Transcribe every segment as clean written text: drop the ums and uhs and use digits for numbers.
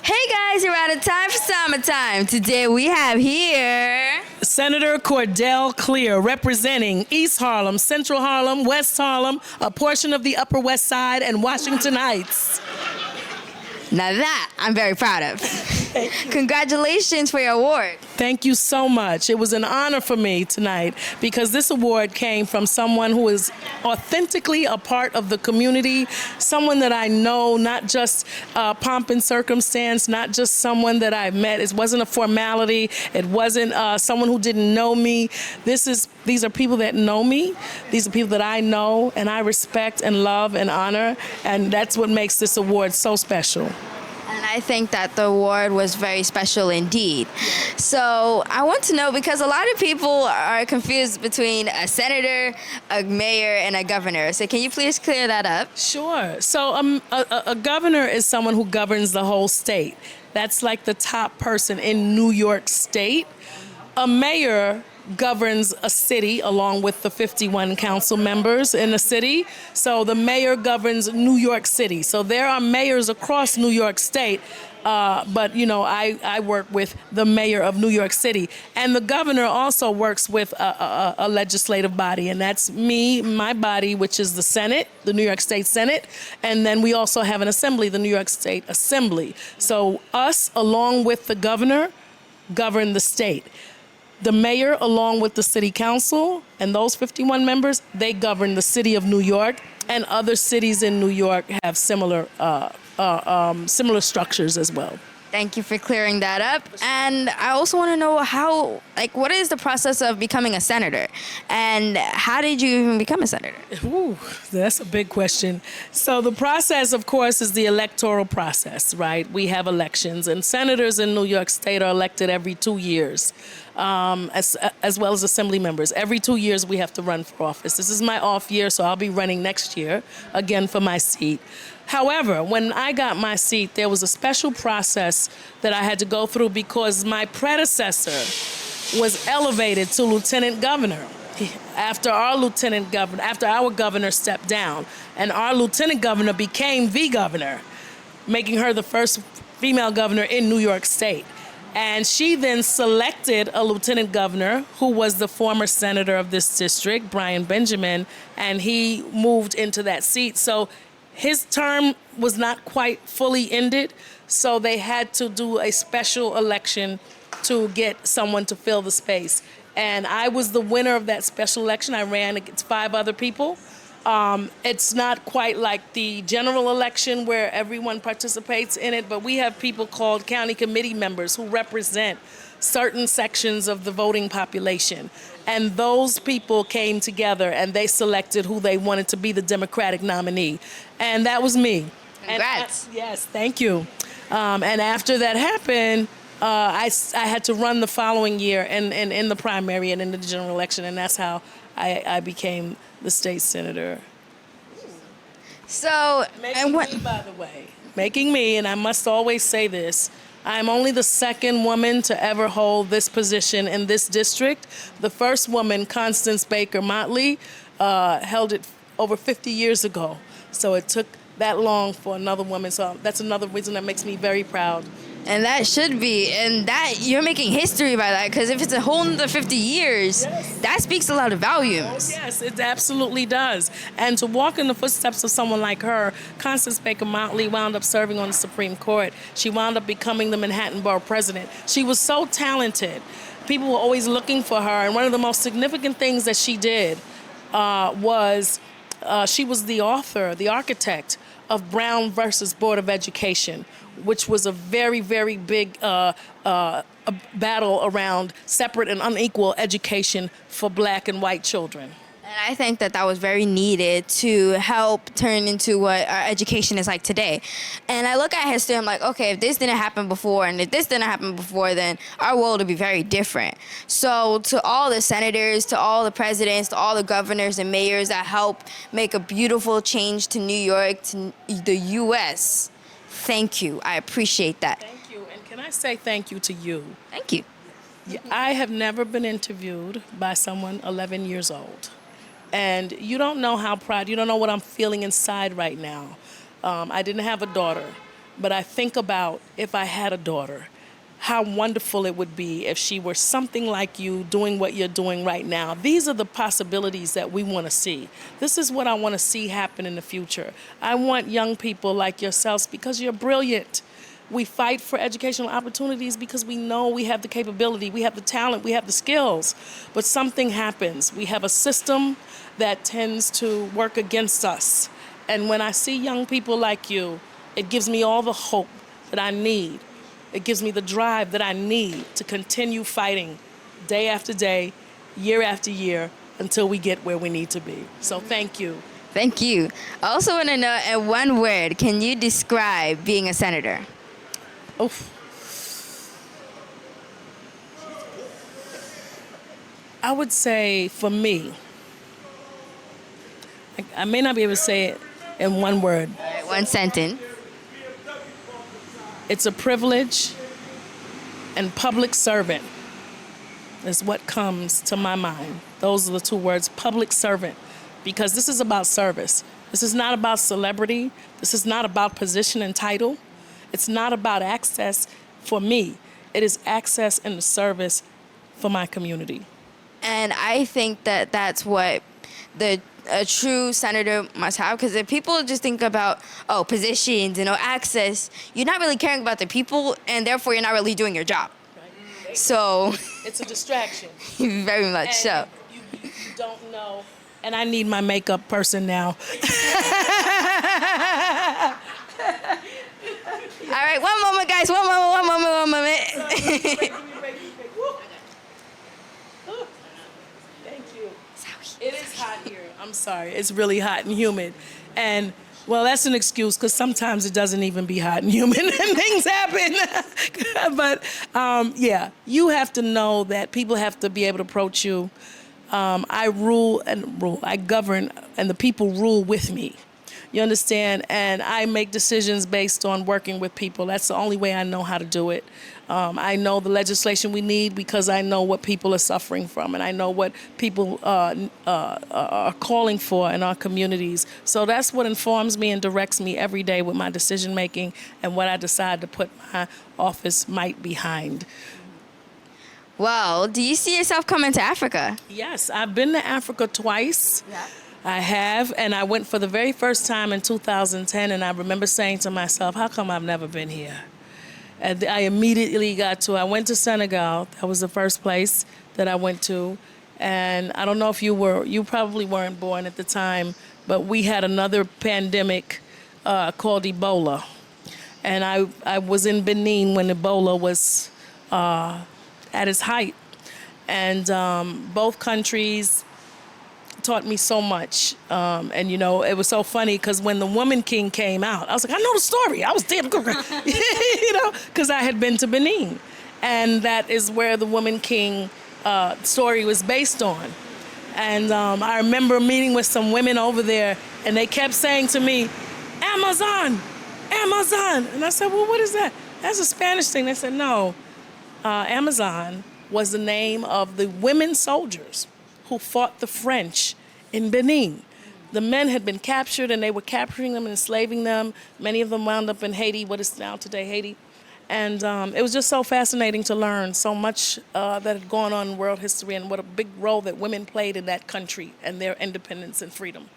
Hey guys, you're out of time for SamaTime. Today we have here Senator Cordell Cleare, representing East Harlem, Central Harlem, West Harlem, a portion of the Upper West Side, and Washington Heights. Now that I'm very proud of. Congratulations for your award. Thank you so much. It was an honor for me tonight because this award came from someone who is authentically a part of the community, someone that I know, not just pomp and circumstance, not just someone that I met. It wasn't a formality. It wasn't someone who didn't know me. These are people that know me. These are people that I know and I respect and love and honor, and that's what makes this award so special. And I think that the award was very special indeed. So I want to know, because a lot of people are confused between a senator, a mayor, and a governor. So can you please clear that up? Sure. So a governor is someone who governs the whole state. That's like the top person in New York State. A mayor governs a city along with the 51 council members in the city. So the mayor governs New York City. So there are mayors across New York State, but you know, I work with the mayor of New York City. And the governor also works with a legislative body, and that's me, my body, which is the Senate, the New York State Senate. And then we also have an assembly, the New York State Assembly. So us, along with the governor, govern the state. The mayor, along with the city council and those 51 members, they govern the city of New York, and other cities in New York have similar structures as well. Thank you for clearing that up. And I also want to know what is the process of becoming a senator? And how did you even become a senator? Ooh, that's a big question. So the process, of course, is the electoral process, right? We have elections, and senators in New York State are elected every 2 years, as well as assembly members. Every 2 years, we have to run for office. This is my off year, so I'll be running next year, again, for my seat. However, when I got my seat, there was a special process that I had to go through because my predecessor was elevated to lieutenant governor after our governor stepped down, and our lieutenant governor became the governor, making her the first female governor in New York State. And she then selected a lieutenant governor who was the former senator of this district, Brian Benjamin, and he moved into that seat. So his term was not quite fully ended, so they had to do a special election to get someone to fill the space. And I was the winner of that special election. I ran against 5 other people. It's not quite like the general election where everyone participates in it, but we have people called county committee members who represent certain sections of the voting population. And those people came together and they selected who they wanted to be the Democratic nominee. And that was me. Congrats. Yes, thank you. And after that happened, I had to run the following year in the primary and in the general election, and that's how I became the state senator. So, Making me, by the way, and I must always say this, I'm only the second woman to ever hold this position in this district. The first woman, Constance Baker Motley, held it over 50 years ago. So it took that long for another woman. So that's another reason that makes me very proud. And that should be, and that you're making history by that, because if it's a whole another 50 years, yes, that speaks a lot of volumes. Yes, it absolutely does. And to walk in the footsteps of someone like her, Constance Baker Motley wound up serving on the Supreme Court. She wound up becoming the Manhattan Borough president. She was so talented. People were always looking for her, and one of the most significant things that she did was she was the author, the architect of Brown versus Board of Education, which was a very, very big a battle around separate and unequal education for Black and white children. And I think that was very needed to help turn into what our education is like today. And I look at history, I'm like, okay, if this didn't happen before and if this didn't happen before, then our world would be very different. So to all the senators, to all the presidents, to all the governors and mayors that helped make a beautiful change to New York, to the U.S., thank you. I appreciate that. Thank you. And can I say thank you to you? Thank you. I have never been interviewed by someone 11 years old. And you don't know how proud, you don't know what I'm feeling inside right now. I didn't have a daughter. But I think about if I had a daughter, how wonderful it would be if she were something like you, doing what you're doing right now. These are the possibilities that we want to see. This is what I want to see happen in the future. I want young people like yourselves, because you're brilliant. We fight for educational opportunities because we know we have the capability, we have the talent, we have the skills. But something happens. We have a system that tends to work against us. And when I see young people like you, it gives me all the hope that I need. It gives me the drive that I need to continue fighting day after day, year after year, until we get where we need to be. So thank you. Thank you. I also want to know, in one word, can you describe being a senator? Oof. I would say, for me, I may not be able to say it in one word. All right, one sentence. It's a privilege, and public servant is what comes to my mind. Those are the two words, public servant, because this is about service. This is not about celebrity. This is not about position and title. It's not about access for me. It is access and the service for my community. And I think that that's what a true senator must have, because if people just think about, positions and access, you're not really caring about the people, and therefore you're not really doing your job. Right. So It's a distraction. very much so. And you don't know. And I need my makeup person now. All right, one moment, guys. One moment. Thank you. It is hot here. I'm sorry. It's really hot and humid. And, well, that's an excuse, because sometimes it doesn't even be hot and humid and things happen. But, yeah, you have to know that people have to be able to approach you. I govern, and the people rule with me. You understand? And I make decisions based on working with people. That's the only way I know how to do it. I know the legislation we need because I know what people are suffering from, and I know what people are calling for in our communities. So that's what informs me and directs me every day with my decision making and what I decide to put my office might behind. Well, do you see yourself coming to Africa? Yes, I've been to Africa twice. Yeah. I have, and I went for the very first time in 2010, and I remember saying to myself, how come I've never been here? And I immediately I went to Senegal. That was the first place that I went to. And I don't know if you probably weren't born at the time, but we had another pandemic called Ebola. And I was in Benin when Ebola was at its height. And both countries taught me so much. And, it was so funny because when the Woman King came out, I was like, I know the story. I was there, because I had been to Benin. And that is where the Woman King story was based on. And I remember meeting with some women over there, and they kept saying to me, Amazon, Amazon. And I said, well, what is that? That's a Spanish thing. They said, no, Amazon was the name of the women soldiers who fought the French in Benin. The men had been captured, and they were capturing them and enslaving them. Many of them wound up in Haiti, what is now today Haiti. And it was just so fascinating to learn so much that had gone on in world history, and what a big role that women played in that country and their independence and freedom.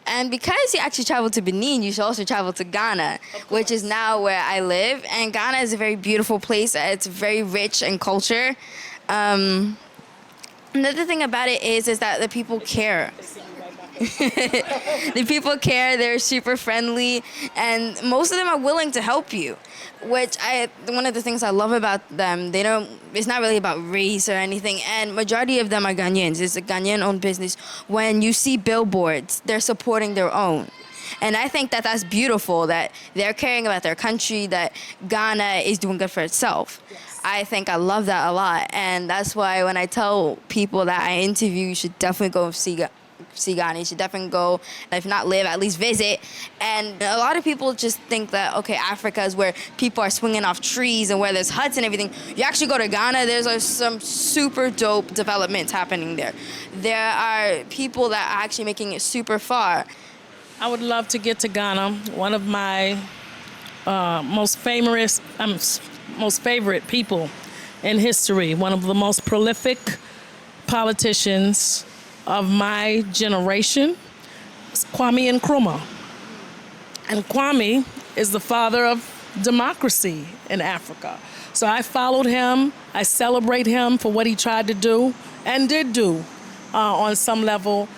And because you actually traveled to Benin, you should also travel to Ghana, which is now where I live. And Ghana is a very beautiful place. It's very rich in culture. Another thing about it is that the people care. The people care. They're super friendly, and most of them are willing to help you. One of the things I love about them, it's not really about race or anything, and majority of them are Ghanaians. It's a Ghanaian-owned business. When you see billboards, they're supporting their own. And I think that that's beautiful, that they're caring about their country, that Ghana is doing good for itself. Yes. I think I love that a lot. And that's why when I tell people that I interview, you should definitely go see Ghana. You should definitely go, if not live, at least visit. And a lot of people just think that, okay, Africa is where people are swinging off trees and where there's huts and everything. You actually go to Ghana, there's some super dope developments happening there. There are people that are actually making it super far. I would love to get to Ghana. One of my most favorite people in history. One of the most prolific politicians of my generation is Kwame Nkrumah. And Kwame is the father of democracy in Africa. So I followed him. I celebrate him for what he tried to do and did do on some level.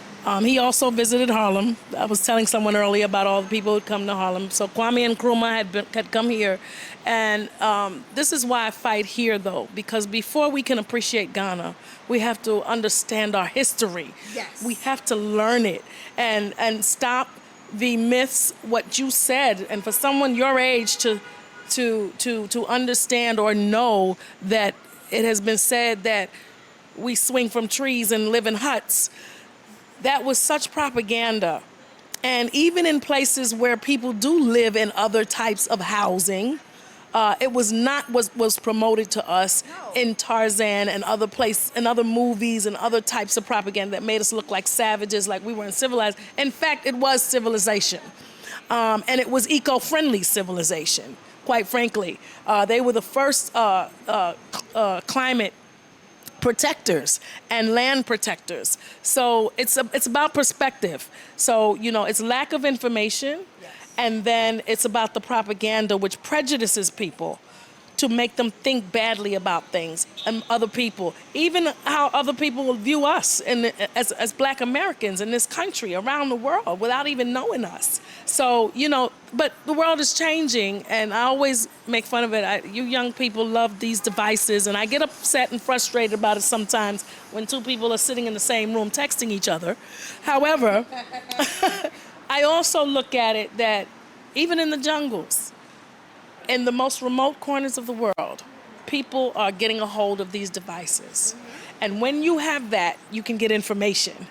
He also visited Harlem. I was telling someone earlier about all the people who'd come to Harlem. So Kwame Nkrumah had come here. And this is why I fight here, though, because before we can appreciate Ghana, we have to understand our history. Yes. We have to learn it and stop the myths, what you said. And for someone your age to understand or know that it has been said that we swing from trees and live in huts, that was such propaganda. And even in places where people do live in other types of housing, it was not was promoted to us in Tarzan and other movies and other types of propaganda that made us look like savages, like we weren't civilized. In fact, it was civilization. And it was eco-friendly civilization, quite frankly. They were the first climate protectors and land protectors. So it's about perspective. So, it's lack of information, yes. And then it's about the propaganda which prejudices people to make them think badly about things and other people, even how other people will view us as Black Americans in this country, around the world, without even knowing us. So, but the world is changing, and I always make fun of it. You young people love these devices, and I get upset and frustrated about it sometimes when two people are sitting in the same room texting each other. However, I also look at it that even in the jungles, in the most remote corners of the world, people are getting a hold of these devices. And when you have that, you can get information.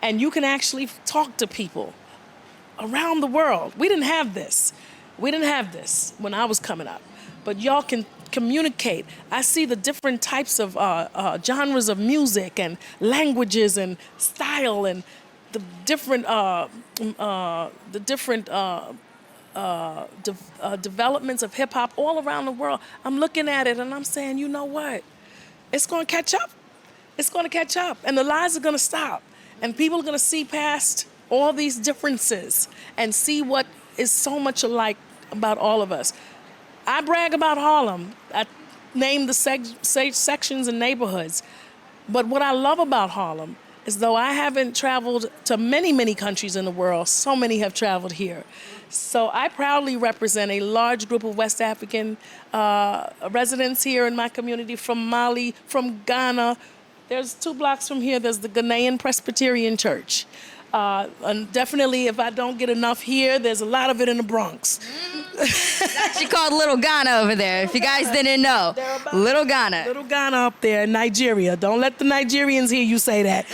And you can actually talk to people around the world. We didn't have this. We didn't have this when I was coming up. But y'all can communicate. I see the different types of genres of music and languages and style and the different developments of hip hop all around the world. I'm looking at it and I'm saying, you know what? It's going to catch up. It's going to catch up, and the lies are going to stop, and people are going to see past all these differences and see what is so much alike about all of us. I brag about Harlem. I name the sections and neighborhoods. But what I love about Harlem is, though I haven't traveled to many, many countries in the world, so many have traveled here. So I proudly represent a large group of West African residents here in my community, from Mali, from Ghana. There's 2 blocks from here, there's the Ghanaian Presbyterian Church. And definitely, if I don't get enough here, there's a lot of it in the Bronx. It's actually called Little Ghana over there, if you guys didn't know. Little Ghana. Little Ghana up there in Nigeria. Don't let the Nigerians hear you say that.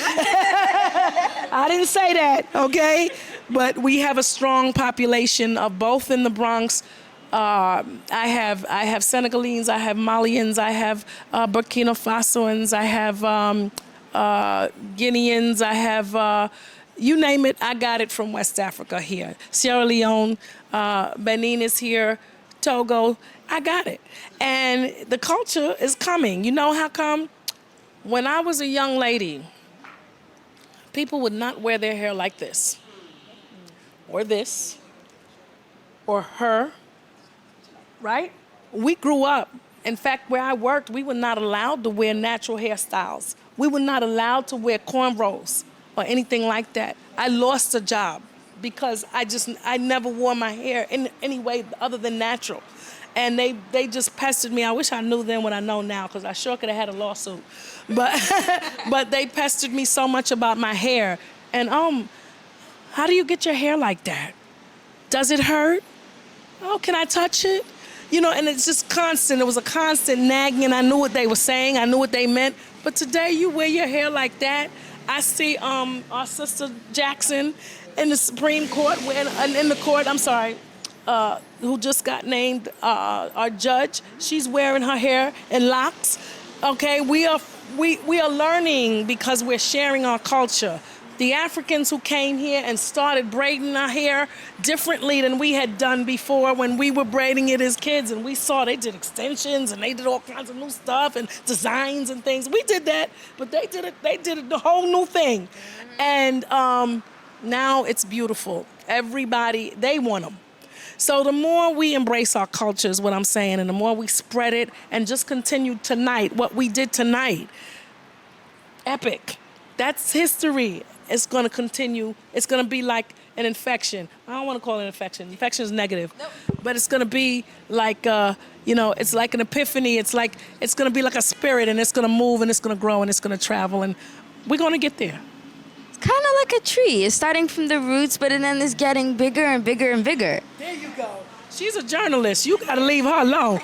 I didn't say that, okay? But we have a strong population of both in the Bronx. I have Senegalese, I have Malians, I have Burkina Fasoans, I have Guineans, I have... you name it, I got it from West Africa here. Sierra Leone, Benin is here, Togo, I got it. And the culture is coming. You know how come? When I was a young lady, people would not wear their hair like this, or this, or her, right? We grew up. In fact, where I worked, we were not allowed to wear natural hairstyles. We were not allowed to wear cornrows or anything like that. I lost a job because I never wore my hair in any way other than natural. And they just pestered me. I wish I knew then what I know now, because I sure could have had a lawsuit. But they pestered me so much about my hair. And how do you get your hair like that? Does it hurt? Oh, can I touch it? And it's just constant. It was a constant nagging, and I knew what they were saying. I knew what they meant. But today, you wear your hair like that. I see our sister Jackson in the Supreme Court, in the court, who just got named our judge. She's wearing her hair in locks. Okay, we are learning because we're sharing our culture. the Africans who came here and started braiding our hair differently than we had done before when we were braiding it as kids, and we saw they did extensions and they did all kinds of new stuff and designs and things. We did that, but they did it the whole new thing. And now it's beautiful. Everybody, they want them. So the more we embrace our culture is what I'm saying, and the more we spread it and just continue tonight, what we did tonight, epic. That's history. It's going to continue. It's going to be like an infection. I don't want to call it an infection. Infection is negative. Nope. But it's going to be like, it's like an epiphany. It's going to be like a spirit, and it's going to move, and it's going to grow, and it's going to travel, and we're going to get there. It's kind of like a tree. It's starting from the roots, but then it's getting bigger and bigger and bigger. There you go. She's a journalist. You got to leave her alone.